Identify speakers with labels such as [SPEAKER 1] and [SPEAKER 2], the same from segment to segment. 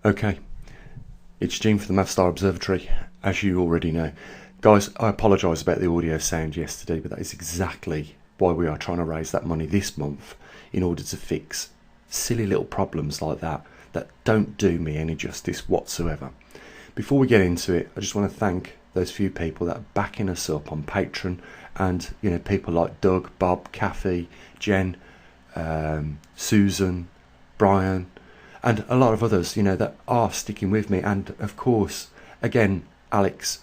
[SPEAKER 1] Okay, it's Gene for the maverickstar Observatory, as you already know. Guys, I apologise about the audio sound yesterday, but that is exactly why we are trying to raise that money this month, in order to fix silly little problems like that don't do me any justice whatsoever. Before we get into it, I just want to thank those few people that are backing us up on Patreon, and people like Doug, Bob, Kathy, Jen, Susan, Brian, and a lot of others, that are sticking with me. And of course, again, Alex,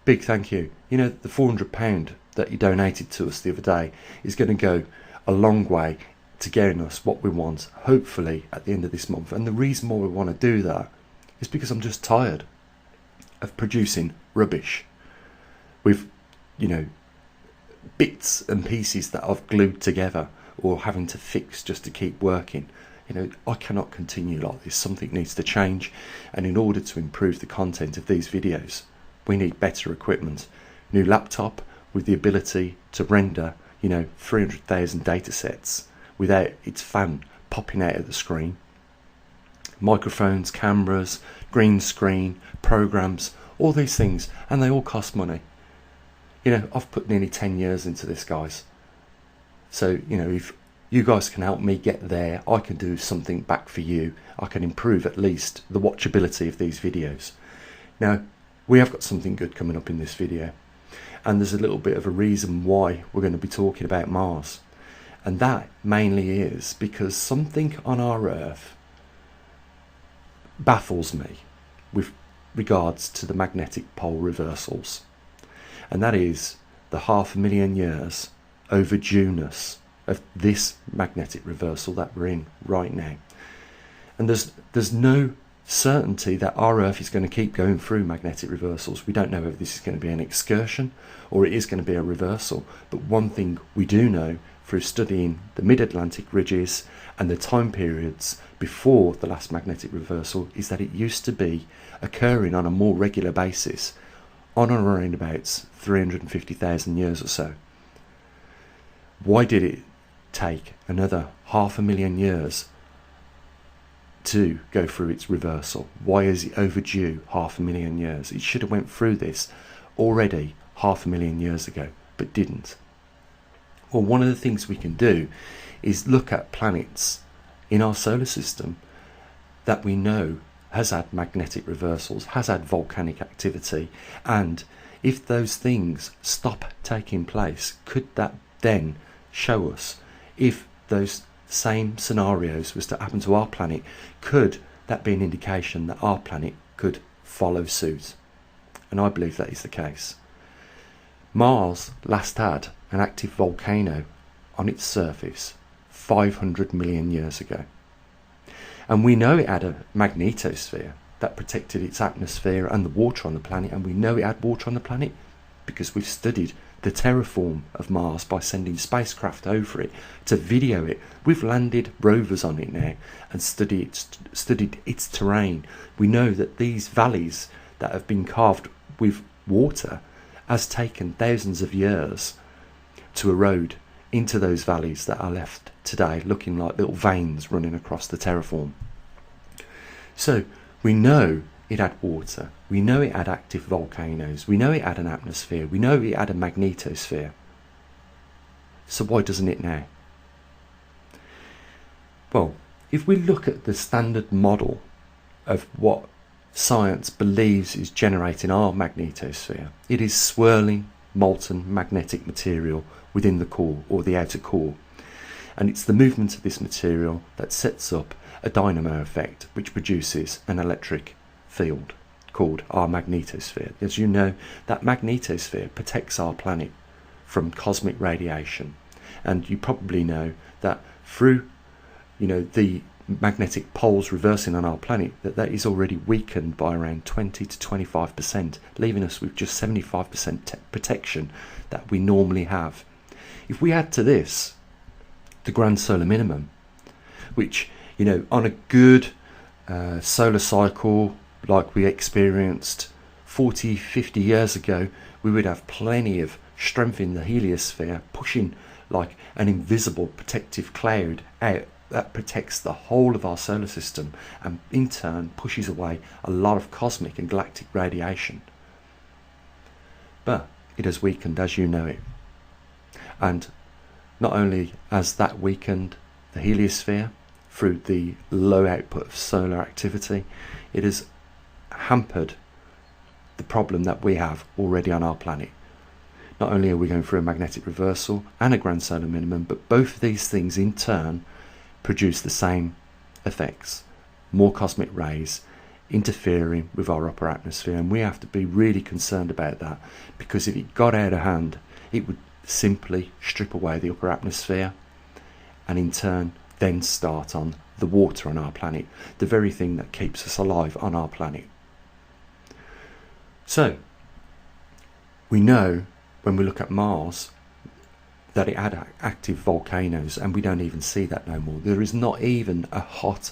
[SPEAKER 1] big thank you. The £400 that you donated to us the other day is going to go a long way to getting us what we want, hopefully at the end of this month. And the reason why we want to do that is because I'm just tired of producing rubbish with, bits and pieces that I've glued together or having to fix just to keep working. I cannot continue like this. Something needs to change, and in order to improve the content of these videos, we need better equipment. New laptop with the ability to render 300,000 data sets without its fan popping out of the screen. Microphones, cameras, green screen, programs, all these things, and they all cost money. I've put nearly 10 years into this, guys. So, if you guys can help me get there, I can do something back for you. I can improve at least the watchability of these videos. Now, we have got something good coming up in this video, and there's a little bit of a reason why we're going to be talking about Mars. And that mainly is because something on our Earth baffles me with regards to the magnetic pole reversals. And that is the 500,000 years overdueness of this magnetic reversal that we're in right now. And there's no certainty that our Earth is going to keep going through magnetic reversals. We don't know whether this is going to be an excursion or it is going to be a reversal. But one thing we do know through studying the mid-Atlantic ridges and the time periods before the last magnetic reversal is that it used to be occurring on a more regular basis on or around about 350,000 years or so. Why did it take another 500,000 years to go through its reversal? Why is it overdue 500,000 years? It should have went through this already 500,000 years ago, but didn't. Well, one of the things we can do is look at planets in our solar system that we know has had magnetic reversals, has had volcanic activity, and if those things stop taking place, could that then show us if those same scenarios was to happen to our planet? Could that be an indication that our planet could follow suit? And I believe that is the case. Mars last had an active volcano on its surface 500 million years ago. And we know it had a magnetosphere that protected its atmosphere and the water on the planet, and we know it had water on the planet because we've studied the terraform of Mars by sending spacecraft over it to video it. We've landed rovers on it now and studied its terrain. We know that these valleys that have been carved with water has taken thousands of years to erode into those valleys that are left today looking like little veins running across the terraform. So we know it had water, we know it had active volcanoes, we know it had an atmosphere, we know it had a magnetosphere. So why doesn't it now? Well, if we look at the standard model of what science believes is generating our magnetosphere, it is swirling molten magnetic material within the core or the outer core. And it's the movement of this material that sets up a dynamo effect which produces an electric field called our magnetosphere. As you know, that magnetosphere protects our planet from cosmic radiation, and you probably know that through the magnetic poles reversing on our planet, that is already weakened by around 20 to 25%, leaving us with just 75% protection that we normally have. If we add to this the grand solar minimum, which on a good solar cycle like we experienced 40, 50 years ago, we would have plenty of strength in the heliosphere pushing like an invisible protective cloud out that protects the whole of our solar system and in turn pushes away a lot of cosmic and galactic radiation. But it has weakened as you know it. And not only has that weakened the heliosphere through the low output of solar activity, it has hampered the problem that we have already on our planet. Not only are we going through a magnetic reversal and a grand solar minimum, but both of these things in turn produce the same effects. More cosmic rays interfering with our upper atmosphere, and we have to be really concerned about that, because if it got out of hand, it would simply strip away the upper atmosphere and in turn then start on the water on our planet, the very thing that keeps us alive on our planet. So we know when we look at Mars that it had active volcanoes, and we don't even see that no more. There is not even a hot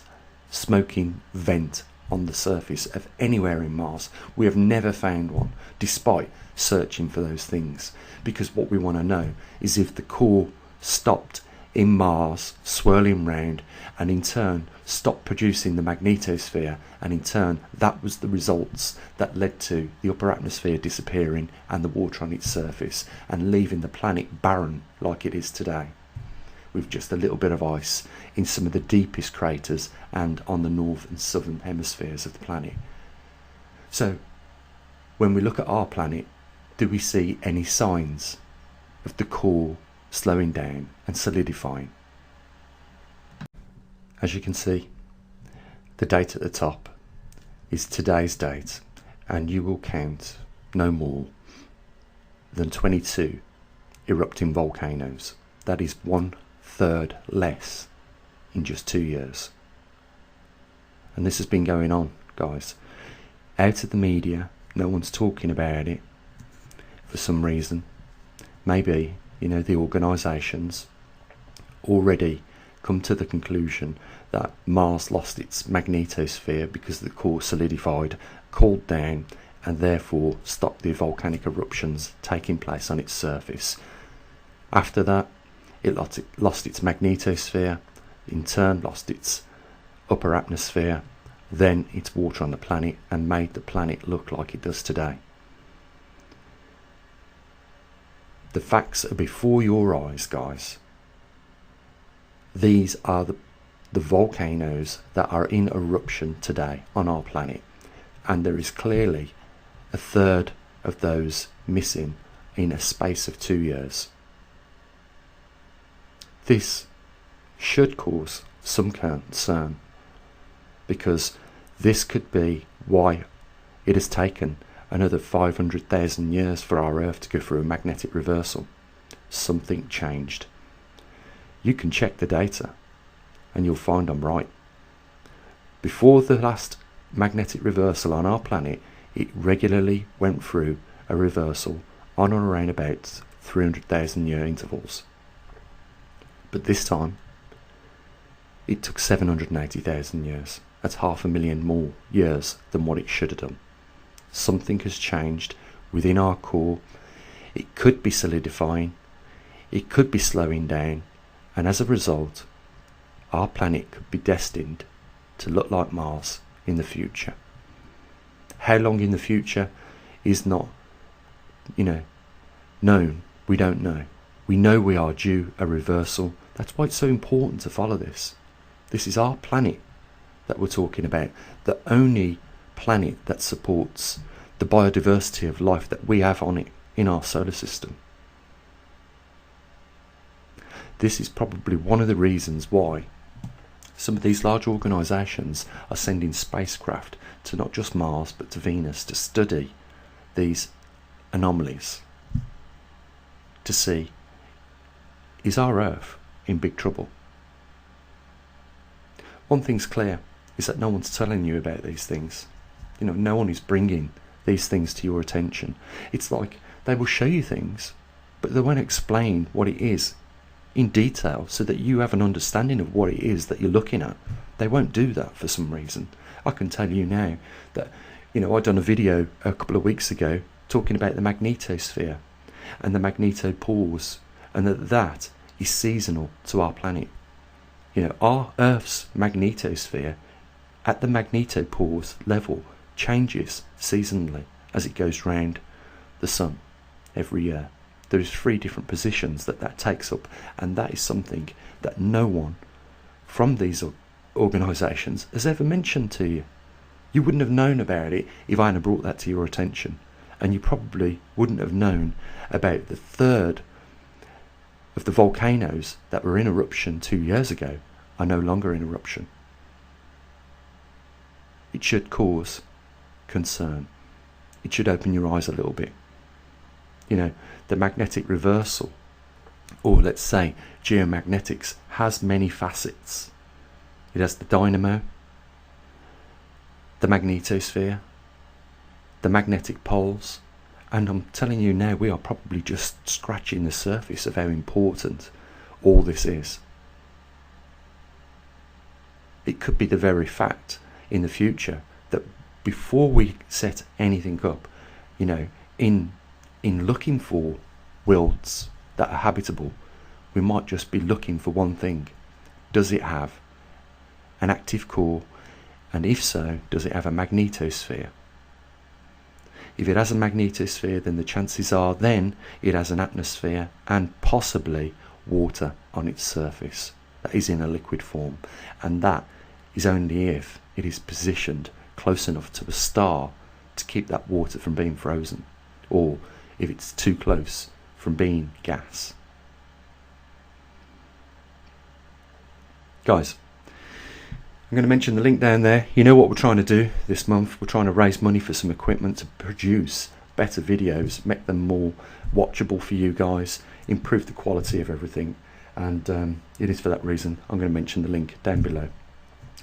[SPEAKER 1] smoking vent on the surface of anywhere in Mars. We have never found one, despite searching for those things, because what we want to know is if the core stopped in Mars swirling round and in turn stopped producing the magnetosphere, and in turn that was the results that led to the upper atmosphere disappearing and the water on its surface and leaving the planet barren like it is today, with just a little bit of ice in some of the deepest craters and on the north and southern hemispheres of the planet. So when we look at our planet, do we see any signs of the core slowing down and solidifying? As you can see, the date at the top is today's date, and you will count no more than 22 erupting volcanoes. That is 1/3 less in just 2 years. And this has been going on, guys. Out of the media, no one's talking about it for some reason. Maybe, the organisations already come to the conclusion that Mars lost its magnetosphere because the core solidified, cooled down, and therefore stopped the volcanic eruptions taking place on its surface. After that, it lost its magnetosphere, in turn lost its upper atmosphere, then its water on the planet, and made the planet look like it does today. The facts are before your eyes, guys. These are the volcanoes that are in eruption today on our planet, and there is clearly 1/3 of those missing in a space of 2 years. This should cause some concern, because this could be why it has taken another 500,000 years for our Earth to go through a magnetic reversal. Something changed. You can check the data and you'll find I'm right. Before the last magnetic reversal on our planet, it regularly went through a reversal on or around about 300,000 year intervals. But this time, it took 780,000 years. That's 500,000 more years than what it should have done. Something has changed within our core. It could be solidifying, it could be slowing down, and as a result, our planet could be destined to look like Mars in the future. How long in the future is not, known. We don't know. We know we are due a reversal. That's why it's so important to follow this. This is our planet that we're talking about, the only planet that supports the biodiversity of life that we have on it in our solar system. This is probably one of the reasons why some of these large organisations are sending spacecraft to not just Mars but to Venus to study these anomalies, to see, is our Earth in big trouble? One thing's clear, is that no one's telling you about these things. No one is bringing these things to your attention. It's like they will show you things, but they won't explain what it is in detail so that you have an understanding of what it is that you're looking at. They won't do that for some reason. I can tell you now that, I'd done a video a couple of weeks ago talking about the magnetosphere and the magnetopause, and that is seasonal to our planet. Our Earth's magnetosphere at the magnetopause level changes seasonally as it goes round the sun every year. There's 3 different positions that takes up, and that is something that no one from these organisations has ever mentioned to you. You wouldn't have known about it if I hadn't brought that to your attention, and you probably wouldn't have known about the 3rd of the volcanoes that were in eruption 2 years ago are no longer in eruption. It should cause concern. It should open your eyes a little bit. The magnetic reversal, or let's say geomagnetics, has many facets. It has the dynamo, the magnetosphere, the magnetic poles, and I'm telling you now, we are probably just scratching the surface of how important all this is. It could be the very fact in the future that before we set anything up, in looking for worlds that are habitable, we might just be looking for one thing. Does it have an active core? And if so, does it have a magnetosphere? If it has a magnetosphere, then the chances are then it has an atmosphere and possibly water on its surface that is in a liquid form. And that is only if it is positioned close enough to a star to keep that water from being frozen, or if it's too close from being gas. Guys, I'm going to mention the link down there. You know what we're trying to do this month? We're trying to raise money for some equipment to produce better videos, make them more watchable for you guys, improve the quality of everything, and it is for that reason I'm going to mention the link down below.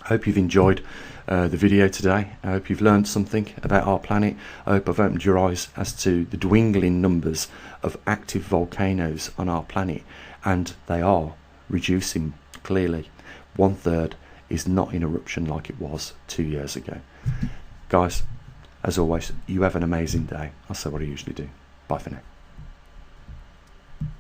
[SPEAKER 1] I hope you've enjoyed the video today. I hope you've learned something about our planet. I hope I've opened your eyes as to the dwindling numbers of active volcanoes on our planet, and they are reducing clearly. 1/3 is not in eruption like it was 2 years ago. Guys, as always, you have an amazing day. I'll say what I usually do. Bye for now.